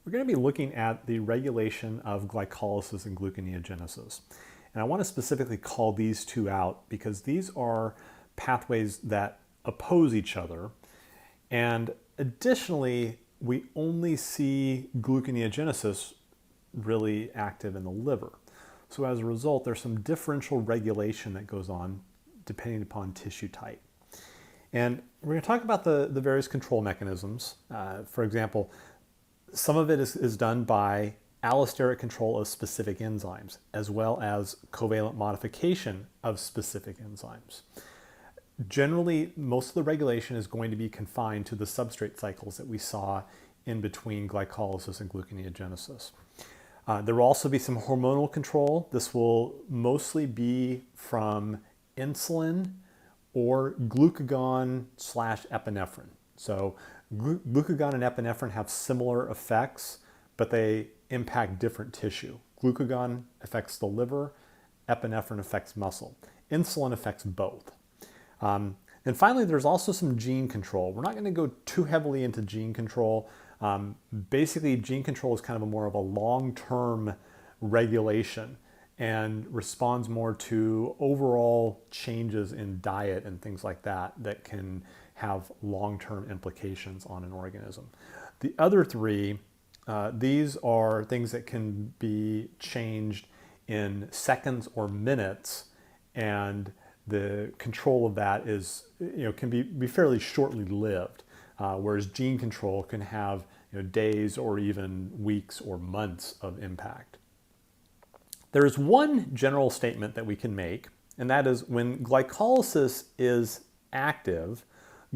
We're going to be looking at the regulation of glycolysis and gluconeogenesis. And I want to specifically call these two out because these are pathways that oppose each other. And additionally, we only see gluconeogenesis really active in the liver. So as a result, there's some differential regulation that goes on depending upon tissue type. And we're going to talk about the various control mechanisms. For example, some of it is done by allosteric control of specific enzymes, as well as covalent modification of specific enzymes. Generally, most of the regulation is going to be confined to the substrate cycles that we saw in between glycolysis and gluconeogenesis. There will also be some hormonal control. This will mostly be from insulin or glucagon/epinephrine. So glucagon and epinephrine have similar effects, but they impact different tissue. Glucagon affects the liver, epinephrine affects muscle. Insulin affects both. And finally, there's also some gene control. We're not going to go too heavily into gene control. Basically, gene control is kind of more of a long-term regulation and responds more to overall changes in diet and things like that that can have long-term implications on an organism. The other three, these are things that can be changed in seconds or minutes, and the control of that is, can be fairly shortly lived, whereas gene control can have days or even weeks or months of impact. There is one general statement that we can make, and that is when glycolysis is active,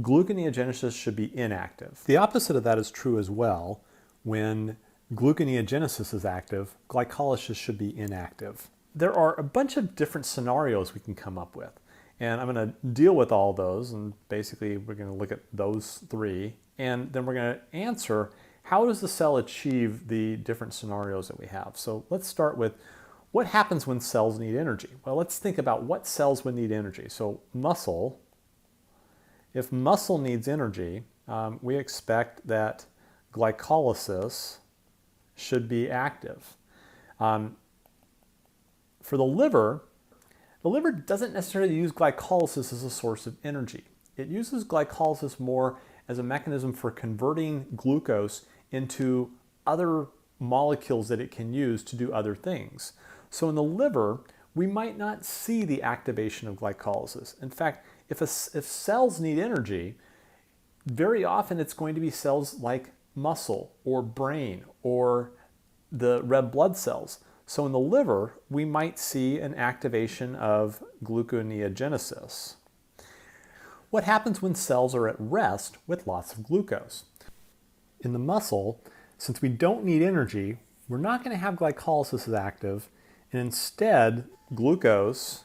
gluconeogenesis should be inactive. The opposite of that is true as well. When gluconeogenesis is active, glycolysis should be inactive. There are a bunch of different scenarios we can come up with, and I'm going to deal with all those, and basically we're going to look at those three, and then we're going to answer how does the cell achieve the different scenarios that we have. So let's start with what happens when cells need energy. Well, let's think about what cells would need energy. So muscle, if muscle needs energy, we expect that glycolysis should be active. For the liver doesn't necessarily use glycolysis as a source of energy. It uses glycolysis more as a mechanism for converting glucose into other molecules that it can use to do other things. So in the liver, we might not see the activation of glycolysis. In fact, if cells need energy, very often it's going to be cells like muscle or brain or the red blood cells. So in the liver, we might see an activation of gluconeogenesis. What happens when cells are at rest with lots of glucose? In the muscle, since we don't need energy, we're not going to have glycolysis as active, and instead, glucose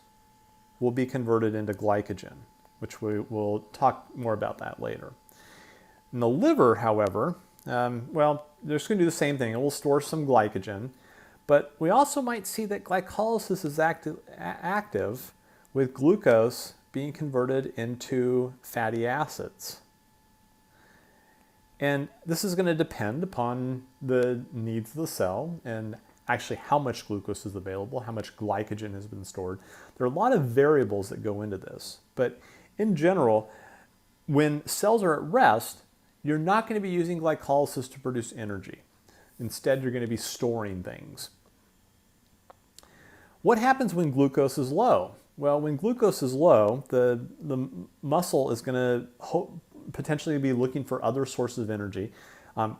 will be converted into glycogen, which we will talk more about that later. In the liver, however, there's going to do the same thing. It will store some glycogen, but we also might see that glycolysis is active with glucose being converted into fatty acids. And this is going to depend upon the needs of the cell and actually how much glucose is available, how much glycogen has been stored. There are a lot of variables that go into this, but in general, when cells are at rest, you're not going to be using glycolysis to produce energy. Instead, you're going to be storing things. What happens when glucose is low? Well, when glucose is low, the muscle is going to potentially be looking for other sources of energy.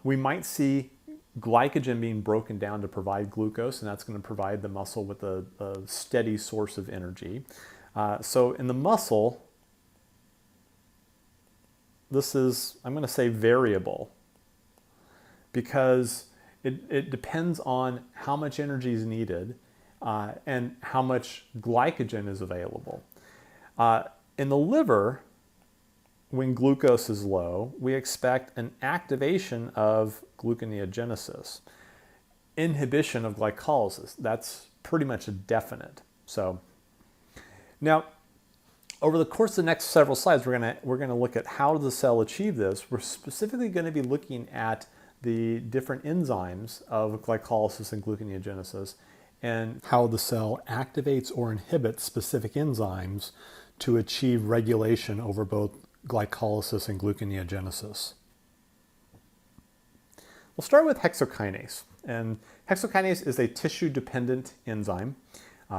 We might see glycogen being broken down to provide glucose, and that's going to provide the muscle with a steady source of energy. So in the muscle, this is, I'm going to say, variable, because it depends on how much energy is needed and how much glycogen is available. In the liver, when glucose is low, we expect an activation of gluconeogenesis, inhibition of glycolysis. That's pretty much a definite. So now, over the course of the next several slides, we're going to look at how does the cell achieve this. We're specifically going to be looking at the different enzymes of glycolysis and gluconeogenesis and how the cell activates or inhibits specific enzymes to achieve regulation over both glycolysis and gluconeogenesis. We'll start with hexokinase. And hexokinase is a tissue-dependent enzyme.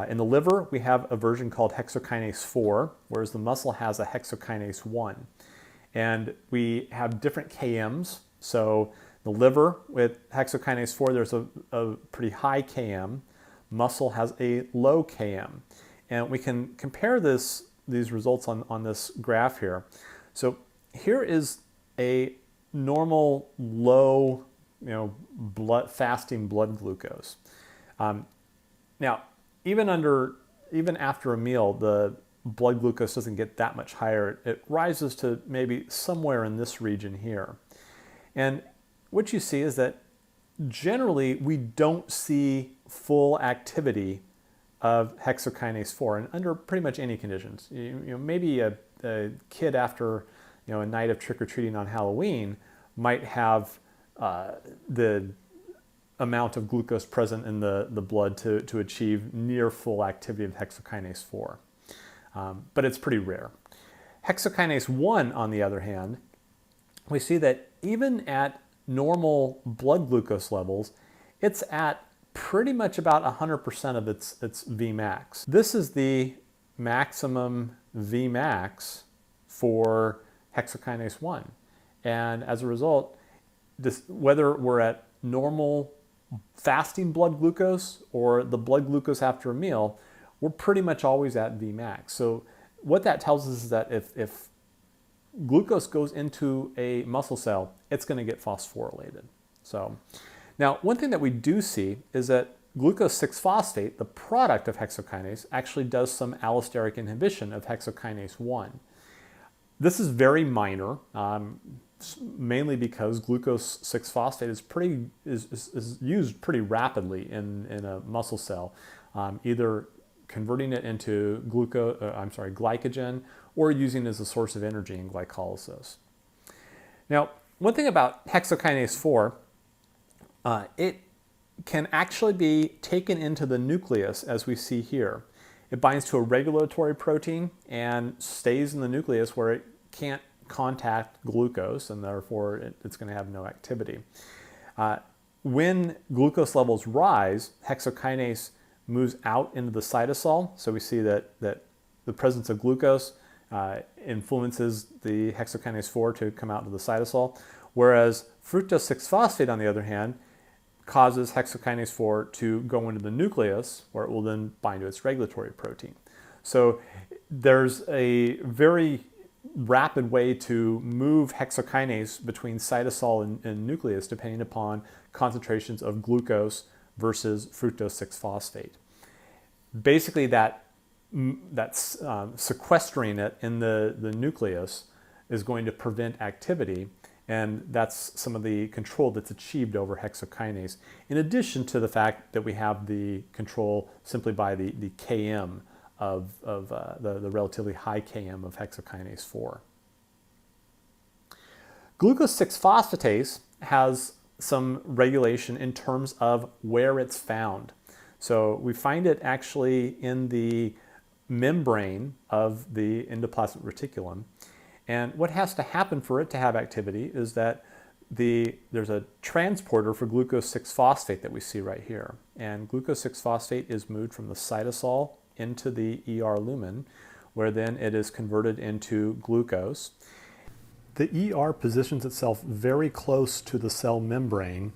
In the liver, we have a version called hexokinase 4, whereas the muscle has a hexokinase 1. And we have different KMs. So the liver with hexokinase 4, there's a pretty high KM. Muscle has a low KM. And we can compare these results on this graph here. So here is a normal low, fasting blood glucose. Now, even after a meal, the blood glucose doesn't get that much higher. It rises to maybe somewhere in this region here. And what you see is that generally we don't see full activity of hexokinase 4 and under pretty much any conditions. Maybe a kid after a night of trick-or-treating on Halloween might have the amount of glucose present in the blood to achieve near full activity of hexokinase 4. But it's pretty rare. Hexokinase 1, on the other hand, we see that even at normal blood glucose levels, it's at pretty much about 100% of its Vmax. This is the maximum Vmax for hexokinase 1. And as a result, whether we're at normal fasting blood glucose or the blood glucose after a meal, we're pretty much always at Vmax. So what that tells us is that if glucose goes into a muscle cell, it's going to get phosphorylated. So now, one thing that we do see is that glucose 6-phosphate, the product of hexokinase, actually does some allosteric inhibition of hexokinase 1. This is very minor, mainly because glucose 6-phosphate is used pretty rapidly in a muscle cell, either converting it into glycogen or using it as a source of energy in glycolysis. Now, one thing about hexokinase 4, it can actually be taken into the nucleus as we see here. It binds to a regulatory protein and stays in the nucleus where it can't contact glucose, and therefore it's going to have no activity. When glucose levels rise, hexokinase moves out into the cytosol. So we see that the presence of glucose influences the hexokinase 4 to come out into the cytosol, whereas fructose 6-phosphate, on the other hand, causes hexokinase 4 to go into the nucleus, where it will then bind to its regulatory protein. So there's a very rapid way to move hexokinase between cytosol and nucleus depending upon concentrations of glucose versus fructose 6-phosphate. Basically, that's sequestering it in the nucleus is going to prevent activity, and that's some of the control that's achieved over hexokinase, in addition to the fact that we have the control simply by the Km of the relatively high Km of hexokinase 4. Glucose 6-phosphatase has some regulation in terms of where it's found. So we find it actually in the membrane of the endoplasmic reticulum. And what has to happen for it to have activity is that there's a transporter for glucose 6-phosphate that we see right here. And glucose 6-phosphate is moved from the cytosol into the ER lumen, where then it is converted into glucose. The ER positions itself very close to the cell membrane,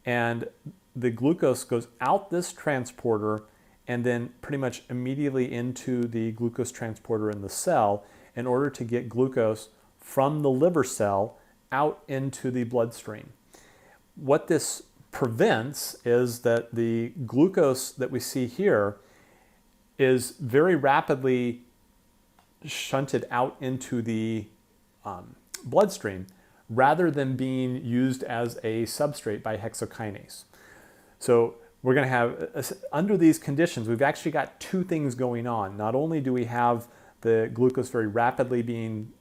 and the glucose goes out this transporter and then pretty much immediately into the glucose transporter in the cell in order to get glucose from the liver cell out into the bloodstream. What this prevents is that the glucose that we see here is very rapidly shunted out into the bloodstream rather than being used as a substrate by hexokinase. So we're going to have, under these conditions, we've actually got two things going on. Not only do we have the glucose very rapidly being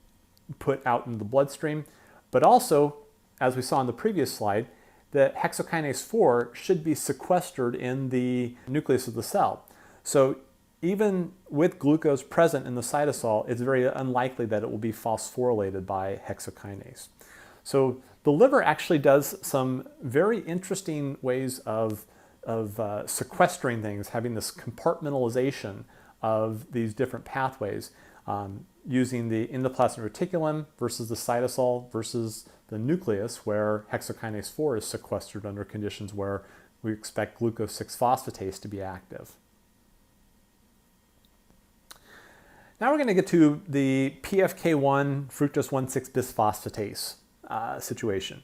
put out into the bloodstream, but also as we saw in the previous slide, that hexokinase 4 should be sequestered in the nucleus of the cell. So even with glucose present in the cytosol, it's very unlikely that it will be phosphorylated by hexokinase. So the liver actually does some very interesting ways of sequestering things, having this compartmentalization of these different pathways, using the endoplasmic reticulum versus the cytosol versus the nucleus, where hexokinase 4 is sequestered under conditions where we expect glucose 6-phosphatase to be active. Now we're going to get to the PFK1 fructose 1,6-bisphosphatase situation.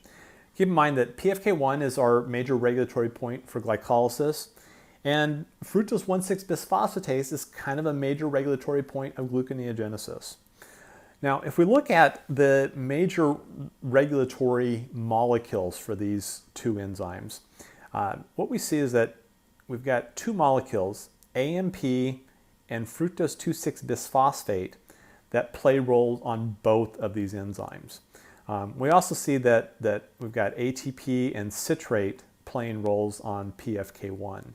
Keep in mind that PFK1 is our major regulatory point for glycolysis, and fructose 1,6-bisphosphatase is kind of a major regulatory point of gluconeogenesis. Now, if we look at the major regulatory molecules for these two enzymes, what we see is that we've got two molecules, AMP and fructose 2,6-bisphosphate, that play roles on both of these enzymes. We also see that we've got ATP and citrate playing roles on PFK1.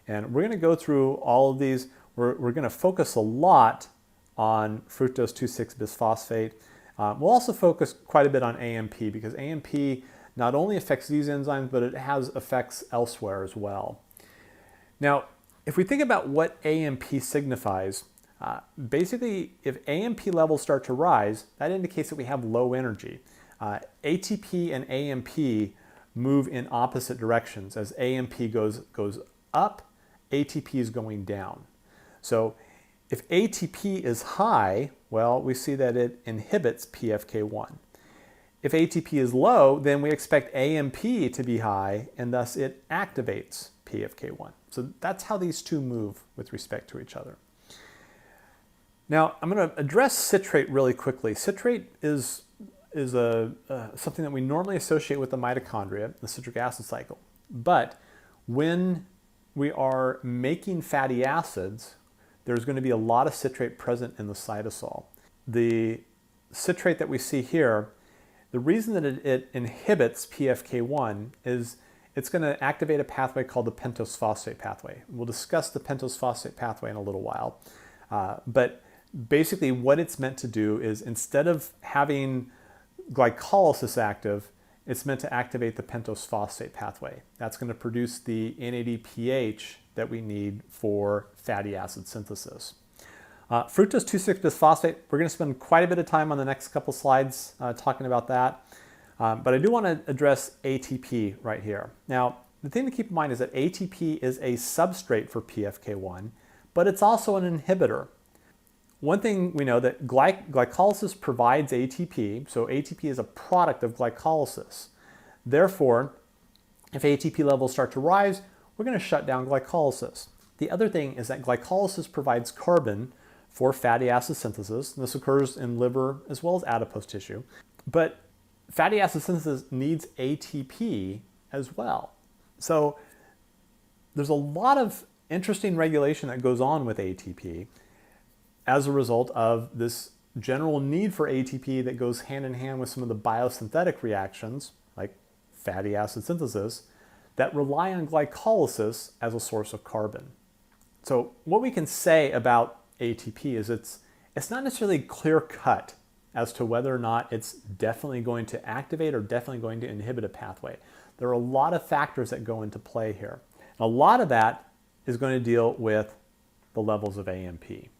And we're going to go through all of these. We're going to focus a lot on fructose 2,6-bisphosphate. We'll also focus quite a bit on AMP, because AMP not only affects these enzymes, but it has effects elsewhere as well. Now, if we think about what AMP signifies, basically if AMP levels start to rise, that indicates that we have low energy. ATP and AMP move in opposite directions. As AMP goes up, ATP is going down. So if ATP is high, well, we see that it inhibits PFK1. If ATP is low, then we expect AMP to be high, and thus it activates PFK1. So that's how these two move with respect to each other. Now, I'm going to address citrate really quickly. Citrate is something that we normally associate with the mitochondria, the citric acid cycle. But when we are making fatty acids, there's going to be a lot of citrate present in the cytosol. The citrate that we see here, the reason that it inhibits PFK1 is it's going to activate a pathway called the pentose phosphate pathway. We'll discuss the pentose phosphate pathway in a little while. But basically what it's meant to do is, instead of having glycolysis active, it's meant to activate the pentose phosphate pathway. That's going to produce the NADPH that we need for fatty acid synthesis. Fructose 2,6-bisphosphate, we're going to spend quite a bit of time on the next couple slides talking about that. But I do want to address ATP right here. Now, the thing to keep in mind is that ATP is a substrate for PFK1, but it's also an inhibitor. One thing we know that glycolysis provides ATP, so ATP is a product of glycolysis. Therefore, if ATP levels start to rise, we're going to shut down glycolysis. The other thing is that glycolysis provides carbon for fatty acid synthesis, and this occurs in liver as well as adipose tissue. But fatty acid synthesis needs ATP as well. So there's a lot of interesting regulation that goes on with ATP as a result of this general need for ATP that goes hand in hand with some of the biosynthetic reactions, like fatty acid synthesis, that rely on glycolysis as a source of carbon. So what we can say about ATP is it's not necessarily clear-cut as to whether or not it's definitely going to activate or definitely going to inhibit a pathway. There are a lot of factors that go into play here. A lot of that is going to deal with the levels of AMP.